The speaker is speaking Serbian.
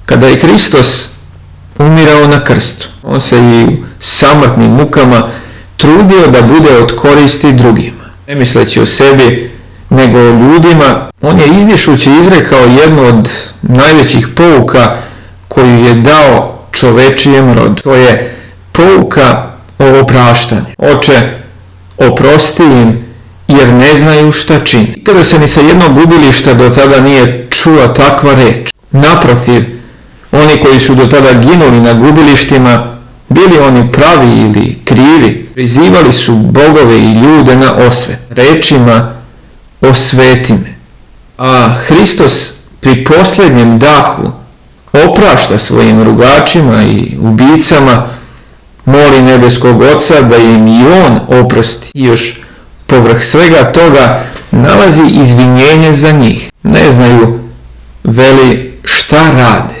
Kada je Hristos umirao na krstu, on se i u samrtnim mukama trudio da bude od koristi drugima. Ne misleći o sebi, nego o ljudima, on je izdišući izrekao jednu od najvećih pouka koju je dao čovečijem rodu. To je pouka o opraštanju. Oče, oprosti im, jer ne znaju šta čini. Kada se ni sa jednog gubilišta do tada nije čula takva reč. Naprotiv, oni koji su do tada ginuli na gubilištima, bili oni pravi ili krivi, prizivali su bogove i ljude na osvet, rečima osveti me. A Hristos pri posljednjem dahu oprašta svojim rugačima i ubicama, moli nebeskog Oca da im i on oprosti. I još povrh svega toga nalazi izvinjenje za njih. Ne znaju, veli, šta rade.